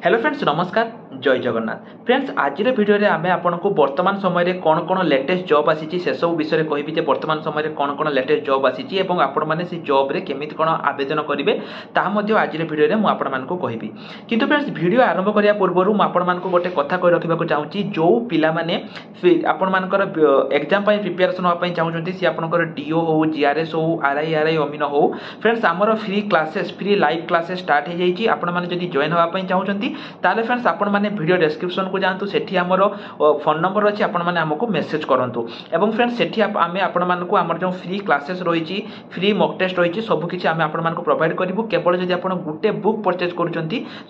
Hello friends नमस्कार जय Jagannath friends आज भिडियो आम आपको वर्तमान समय कौन कौन लेटेस्ट जॉब आसी से सब विषय कहबी वर्तमान समय कौन कौन लेटेस्ट जॉब आसी आपण मैंने से जॉब रे केमिति कौन आवेदन करेंगे आज भिडियो मुझे कहबी किंतु फ्रेंड्स वीडियो आरंभ करने पूर्व मुझे गोटे कथा कही रखा चाहूँगी जो पिलाने आपर एग्जाम प्रिपेरेसन हाँपाई चाहूँगी सी आपंकर डीओ हो जीआरएस हो आरआई अमीन हो फ्रेंड्स आमर free classes free live classes start हो जाइए आपने जॉइन हाँपाई चाहूँगी ताले फ्रेंड्स आपण मैंने वीडियो डिस्क्रिप्शन को जातु सेठी आमर फोन नंबर अच्छी आपण मैंने आमको मेसेज करूँ एवं फ्रेंड्स सेठी आम आपण मानक आमर जो फ्री क्लासेस रही फ्री मॉक टेस्ट रही सबकि आम आपण प्रोवाइड करूँ केवल जब आप गोटे बुक परचेज कर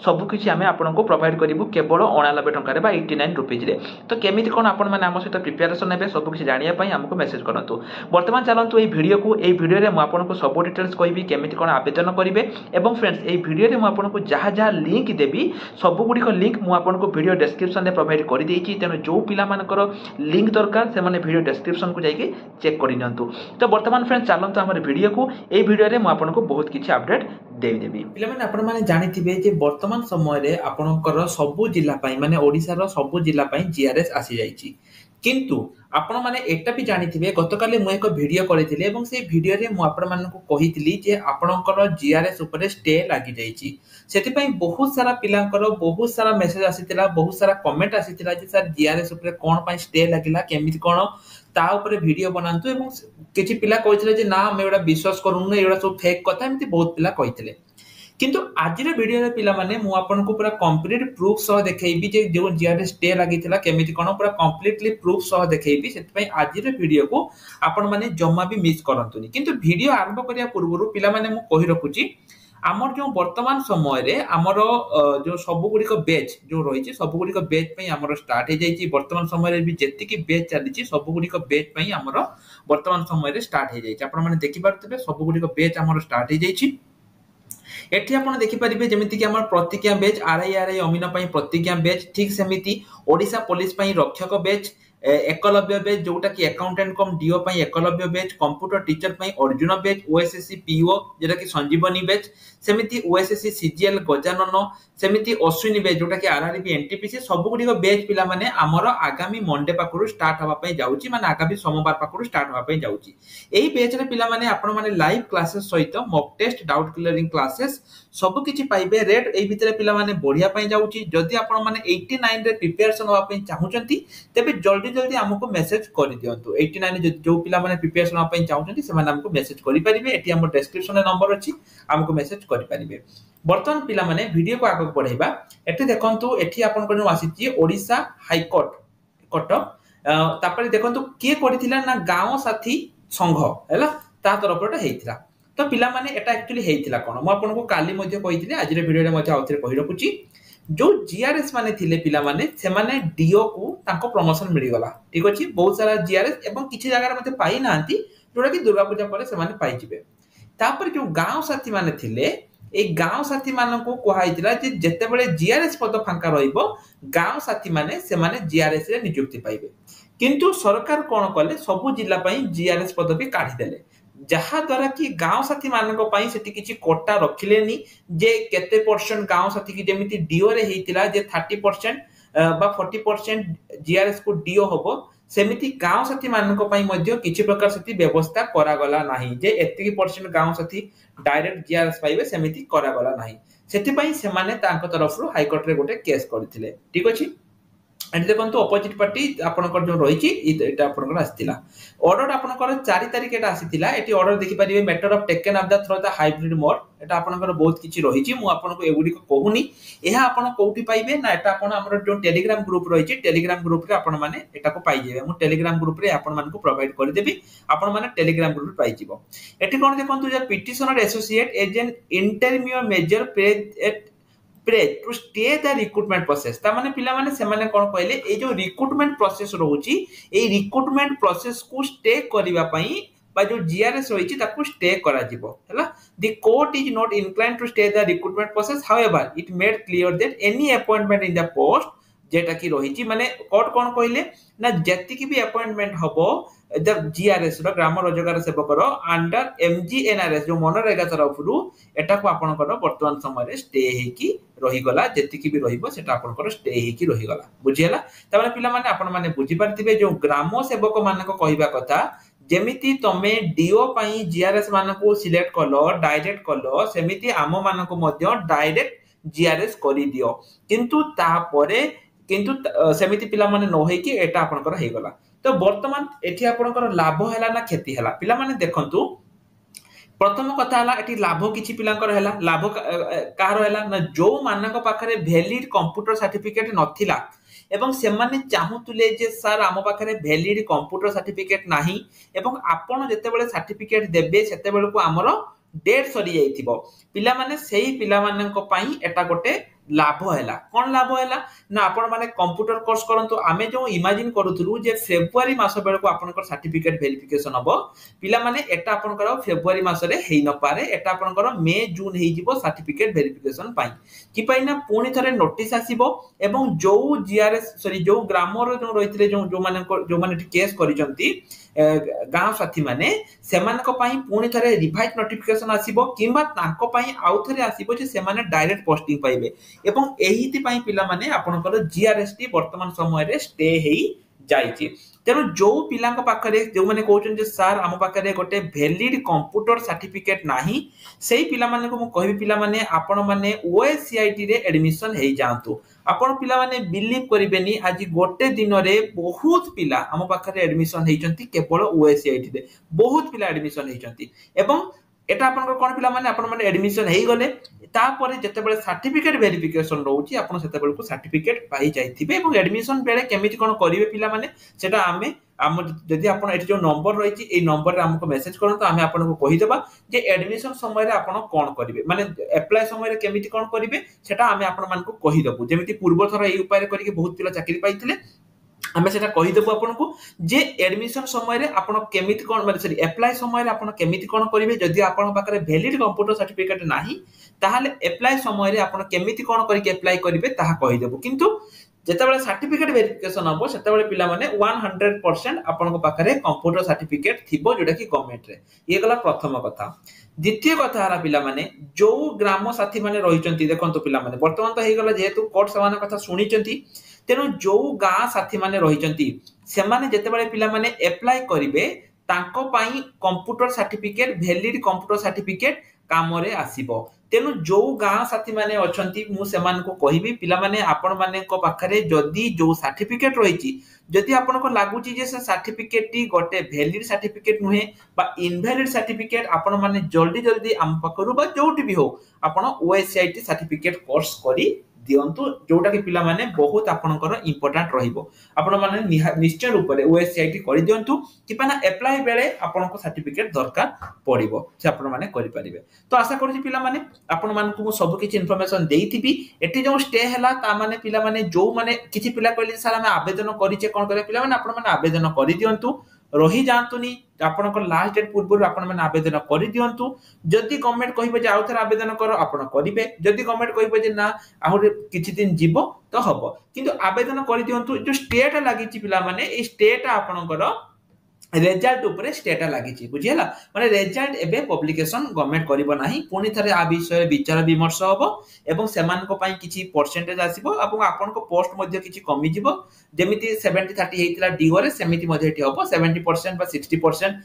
सबकि आम आपको प्रोवाइड करूँ केवल 89 टकर 89 रुपीज तो केमी कौन आपण मैंने आम सहित प्रिपेरेसन हे सबकि जानापी आमको मेसेज करूँ बर्तमान चलतु ये भिडियो को ये भिडियो में आपको सब डिटेल्स कहि केमी कौन आवेदन करेंगे एवं फ्रेंड्स ये भिडियो में मुझे जहाँ जहाँ लिंक देवी सबुगुड़िक लिंक मुझे भिडियो डिस्क्रिप्शन में प्रोवाइड कर देती तेणु जो पिलामानकर लिंक दरकार से भिडियो डिस्क्रिप्शन को जाइए चेक कर नियंतु तो बर्तमान फ्रेंड्स चलतु आम भिडियो को ये भिडियो में मुझे बहुत किसी अपडेट देवी पिलामाने आपण माने जानिथिबे जे वर्तमान समय रे आपणकर सबु जिल्ला पई माने ओडिसा रो सबु जिल्ला पई जीआरएस आसी जाईची किंतु आपण माने एटा भी जानिथिबे गतकाले मु एक वीडियो करिथिले एवं से वीडियो रे मु आपण मानकु कहिथिली जे आपणकर जीआरएस ऊपर स्टे लागि जाईची सेति पई बहुत सारा पिलांकर बहुत सारा मेसेज आसीतिला बहुत सारा कमेंट आसीतिला जे सर जीआरएस ऊपर कोन पई स्टे लागिला केमिति कोन ता ऊपर वीडियो बनांतु एवं किछि पिला कहिथिले जे ना हम एडा विश्वास करूनु एडा सब फेक कथा एमिति बहुत पिला कहिथिले किंतु आज वीडियो रे पिला माने मु आपन को पूरा कंप्लीट प्रूफ सह देखैबी जे जो जीआरएस स्टे लागिथिला केमिति कोन पूरा कंप्लीटली प्रूफ सह देखैबी सेति पई आज रे वीडियो को आपन माने जम्मा भी मिस करंतुनी किंतु वीडियो आरंभ करिया पूर्व पिला माने मु कहि रखुची आमर जो वर्तमान समय रे आमर जो सबुगुड़िक बेच जो रही सबुगुड़िक बेच पे आमर स्टार्ट हो जाइए वर्तमान समय रे भी जेतिकी बेच चली सबुगुड़िक बेच पे आमर वर्तमान समय रे स्टार्ट हो जाइए आपण माने देखि पारतबे सबुगुड़िक बेच आमर स्टार्ट हो जाइए एठी आपण देखि परिबे जेमिति कि हमर प्रतिज्ञा बेच आरआई अमीन पई प्रतिज्ञा बेच ठीक सेमिति ओडिसा पुलिस पई रक्षक बेच एकलव्य बेच जोटा कि अकाउंटेंट कम डीओ पई एकलव्य बेच कंप्यूटर टीचर पई अर्जुन बेच ओएसएससी पीओ जेटा कि संजीवनी बेच सेमिति ओएसएससी सीजीएल गजानन सेमिति अश्विनी बेच जोटा कि आरआरबी एनटीपीसी सब गुडी बेच पिला माने हमर आगामी मंडे पाखरु स्टार्ट हवा पई जाउची माने आगामी सोमवार पाखरु स्टार्ट हवा पई जाउची एही बेच रे पिला माने आपण माने लाइव क्लासेस सहित mock test doubt clearing classes सब किछि पाइबे रेट एही भितरे पिला माने बढ़िया पई जाउची जदी आपण माने 89 रे प्रिपरेशन हवा पई चाहुचंती तेबे जल्दी जल्दी हमको मेसेज कर दियंतु 89 जो पिला माने प्रिपरेशन हवा पई चाहुचंती से माने हमको मेसेज करि परिबे एटी हमर डिस्क्रिप्शन रे नंबर अछि हमको मेसेज करि परिबे वर्तमान पिला माने वीडियो को आगे बढ़ाइबा एठी देखंतु एठी आपण कोन आसीची ओडिसा हाई कोर्ट कटक तापर देखंतु के करिथिला ना गांव साथी संघ हैला ता तरफटा हेइथिला तो पिला माने एटा एक्चुअली हेइथिला कोन म आपन को काली मध्ये कहिथिले आज रे वीडियो रे मध्ये आउथरे कहि रखुची जो जीआरएस माने थिले पिला माने से माने डीओ को तांको प्रमोशन मिली गला ठीक अछि बहुत सारा जीआरएस एवं किछि जगह रे मध्ये पाई नांती जोटा कि दुर्गा पूजा परे से माने पाई जिवे तापर जो गांव साथी माने थिले ए गांव साथी मानको कोहाइतिला जे जते बेले जीआरएस पद फांका रहिबो गांव साथी माने से माने जीआरएस रे नियुक्ति पाइबे किंतु सरकार कोन कले सब जिल्ला पई जीआरएस पद भी काढी देले जहा द्वारा कि गांव साथी मानको पई सेति किछि कोटा रखिलेनी जे केते परसेंट गांव साथी की जेमिति डीओ रे हेतिला जे 30% बा 40% जीआरएस को डीओ होबो सेमिति गांव साथी मानको पई मध्ये किछि प्रकार सेति व्यवस्था करा गला नाही जे 80% गांव साथी डायरेक्ट जीआरएस पाइबे सेमिति करा गला नाही सेति पई से माने तांको तरफ रो हाई कोर्ट रे गोटे केस करथिले ठीक अछि एंड देखंतु अपोजिट पार्टी आपनकर जो रहिछि एटा आपनकर आस्तिला ऑर्डर आपनकर 4 तारिख एटा आसीतिला एटी ऑर्डर देखि परिबे matter of taken of the through the hybrid mode एटा आपनकर बहुत किछि रहिछि मु आपनको एगुडी को कहूनी एहा आपन कोउठी पाइबे ना एटा आपन हमर जो टेलीग्राम ग्रुप रहिछि टेलीग्राम ग्रुप रे आपन माने एटा को पाइ जेबे मु टेलीग्राम ग्रुप रे आपन मान को प्रोवाइड कर देबी आपन माने टेलीग्राम ग्रुप पाइ जिवो एटी कोन देखंतु जे petitioner associate as an intermediate measure prays to stay the recruitment process ता माने पिला माने से माने कोन कहले ए जो रिक्रूटमेंट प्रोसेस रहउची ए रिक्रूटमेंट प्रोसेस को स्टे करिवा पई बा जो जीआरएस रहिची ताको स्टे करा जिवो हैला the court is not inclined to stay the recruitment process however it made clear that any appointment in the post जेटा कि रही माने कोड कौन कहले ना जति भी अपॉइंटमेंट हबो जीआरएस रो ग्राम रोजगार सेवक रो अंडर एमजीएनआरएस जो मनरेगा तरफ रु एटा को आपनकर वर्तमान समय रे स्टे हेकी रही गला जति भी रहिबो सेटा आपनकर स्टे हेकी रही गला बुझियला तबने पिला माने आपन माने बुझी पारथिबे जो ग्राम सेवक मानक कहिबा कथा जेमिति तमे डीओ पई जीआरएस मानको सिलेक्ट कलो डायरेक्ट कलो सेमिति आम मानको मध्य डायरेक्ट जीआरएस करि दियो किंतु सेमिति पिला माने न होई कि एटा आपनकर हे गला तो वर्तमान एठी आपनकर लाभ हैला ना क्षति हैला पिला माने देखंतु प्रथम कथा हैला एठी लाभ किछि पिलांकर हैला लाभ कार हैला ना जो मानक पाखरे वैलिड कंप्यूटर सर्टिफिकेट नथिला एवं सेमाने चाहुतुले जे सर आम पाखरे वैलिड कंप्यूटर सर्टिफिकेट नाही एवं आपण जेतेबेले सर्टिफिकेट देबे सेतेबेले को हमरो डेट सरी जाइथिबो पिला माने सेही पिला मानक पई एटा गोटे लाभ हैला कोन लाभ हैला ना आपण माने कंप्यूटर कोर्स करंतु आमे जो इमेजिन करूथुलु जे फेब्रुवारी मास बेल को आपनकर सर्टिफिकेट वेरिफिकेशन हबो पिला माने एटा आपनकर फेब्रुवारी मास रे हेइ न पारे एटा आपनकर मे जून हेइ जिवो सर्टिफिकेट वेरिफिकेशन पाई कि पाई ना पुनी थरे नोटिस आसीबो एवं जो जीआरएस सॉरी जो ग्रामर जो रहितले जो माने केस करिसंती गांव साथी माने सेमानक पई पुनी थरे रिवाइज नोटिफिकेशन आसीबो किबा तांको पई आउ थरे आसीबो जे सेमाने डायरेक्ट पोस्टिंग पाइबे एवं एहिति पई पिला माने आपनकर जीआरएसटी वर्तमान समय रे स्टे हेई जाईची तेनु जो पिलांक पाखरे जो माने कहउछन जे सर आम पाखरे गोटे वैलिड कंप्यूटर सर्टिफिकेट नाही सेही पिला माने को मु कहबी पिला माने आपण माने ओएससीआईटी रे एडमिशन हेई जांतु आपण पिला माने बिलीव करिबेनी आज गोटे दिन रे बहुत पिला आम पाखरे एडमिशन हेइचंती केवल ओएससीआईटी रे बहुत पिला एडमिशन हेइचंती एवं एटा आपन कोन पिला माने आपन माने एडमिशन हेई गले तापर जते बेले सर्टिफिकेट वेरिफिकेशन रहउची आपन सेते बेले को सर्टिफिकेट पाई जाइथिबे एवं एडमिशन बेले केमिति कोन करिवे पिला माने सेटा आम जदि आपन एठी जो नंबर रहिची ए नंबर रे हमको मेसेज करन तो आमे आपन को कहि देबा जे एडमिशन समय रे आपन कोन करिवे माने अप्लाई समय रे केमिति कोन करिवे सेटा आमे आपन मान को कहि देबु जेमिति पूर्व थरा ए उपाय रे करिके बहुत पिला चाकरी पाइथिले आमे सेटा कहि देबु आपन को जे एडमिशन समय रे आपन केमिति कोन माने सॉरी अप्लाई समय रे आपन केमिति कोन करिवे जदि आपन पाखरे वैलिड कंप्यूटर सर्टिफिकेट नाही ताहाले अप्लाई समय रे आपन केमिति कोन करिके अप्लाई करिवे ताहा कहि देबु किंतु जेतेबेले सर्टिफिकेट वेरिफिकेशन हबो सेतेबेले पिला माने 100% आपन को पाखरे कंप्यूटर सर्टिफिकेट थिबो जोटा कि गवर्नमेंट रे ये गला प्रथम कथा द्वितीय कथा हरा पिला माने जो ग्राम साथी माने रहिचंती देखंतो पिला माने वर्तमान तो हे गला जेहेतु कोर्ट समान कथा सुनिचंती तेनु जो गा साथी माने रहिचंती सेमाने जेतेबेले पिला माने अप्लाई करिवे तांको पई computer certificate valid computer certificate काम रे आसीबो तेनु जो गां साथी माने अछंती मु सेमान को कहिबी पिला माने आपण माने को पाखरे जदी जो सर्टिफिकेट रहिची जदी आपण को लागुची जे से सर्टिफिकेट टी गोटे वैलिड सर्टिफिकेट नुहे बा इनवैलिड सर्टिफिकेट आपण माने जल्दी जल्दी आम पकरू बा जोटी भी हो आपण ओएससीआईटी सर्टिफिकेट कोर्स करी दियंतु जोटा कि पिला माने बहुत आपनकर इंपोर्टेंट रहिबो आपण माने निश्चय रूप रे ओएससीआईटी करि दियंतु किपाना अप्लाई बेले आपनको सर्टिफिकेट दरकार पड़िबो से आपण माने करि परिबे तो आशा करू पिला माने आपण मान को सब किछि इन्फॉर्मेशन देइथिबी एठी जो स्टे हला ता माने पिला माने जो माने किछि पिला कहले सर हम आवेदन करिचे कोन करे पिला माने आपण माने आवेदन करि दियंतु रही जांतुनी आपनकर लास्ट डेट पूर्व आपण माने आवेदन करि दियंतु जदि गवर्नमेंट कहिबे जे आउथर आवेदन करो आपण करिवे जदि गवर्नमेंट कहिबे जे ना आहुर किछि दिन जीवो तो हबो किंतु आवेदन करि दियंतु जो स्टेट लागिछि पिला माने ए स्टेट आपनकर रिजल्ट ऊपर स्टेटा लागिछि बुझियला माने रिजल्ट एबे पब्लिकेशन गवर्नमेंट करिवो नाही पुनी थरे आ विषय विचार विमर्श होबो एवं समान को पई किछि परसेंटेज आसीबो एवं आपन को पोस्ट मध्ये किछि कमी जिवो जेमिति 70 30 हेतिला डीओ रे सेमिति मध्ये हेति होबो 70% बा 60%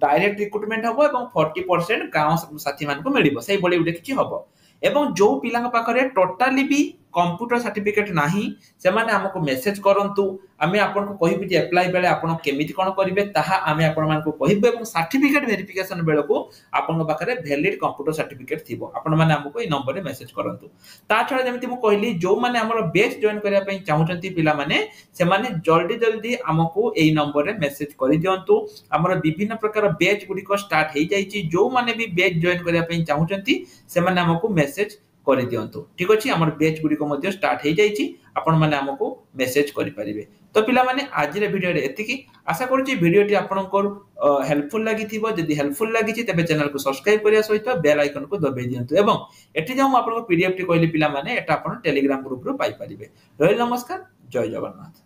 डायरेक्ट रिक्रूटमेंट होबो एवं 40% गांव साथी मान को मिलिबो सेही बळी उडे किछि होबो एवं जो पिलांग पाखरे टोटली भी कंप्यूटर सर्टिफिकेट नाही से माने हमको मेसेज करंतु आमे आपन को कहिबि जे अप्लाई बेले आपन केमिति कोन करिवे ताहा आमे आपन मान को कहिबे एवं सर्टिफिकेट वेरिफिकेशन बेले को आपन पाखरे वैलिड कंप्यूटर सर्टिफिकेट थिबो आपन माने हमको ए नंबर रे मेसेज करंतु ता छडा जेमिति मु कहली जो माने हमर बैच जॉइन करिया पई चाहुचंती पिला माने से माने जल्दी जल्दी हमको ए नंबर रे मेसेज करि दियंतु हमर विभिन्न प्रकार बैच गुडी को स्टार्ट हे जाईची जो माने भी बैच जॉइन करिया पई चाहुचंती से माने हमको मेसेज କରି ଦିଅନ୍ତୁ ठीक अछि हमर बैच गुडी को मध्ये स्टार्ट हे जाईची आपण माने हमको मेसेज करि परिबे तो पिला माने आज रे वीडियो रे एतिकी आशा करूची वीडियो टी आपनकर हेल्पफुल लागि थिबो जदि हेल्पफुल लागि छि तबे चैनल को सब्सक्राइब करिया सहित बेल आइकन को दबाई दियंतु एवं एठी जो हम आपन पीडीएफ टी कहली पिला माने एटा आपण टेलीग्राम ग्रुप रो पाई परिबे रहल नमस्कार जय जगन्नाथ।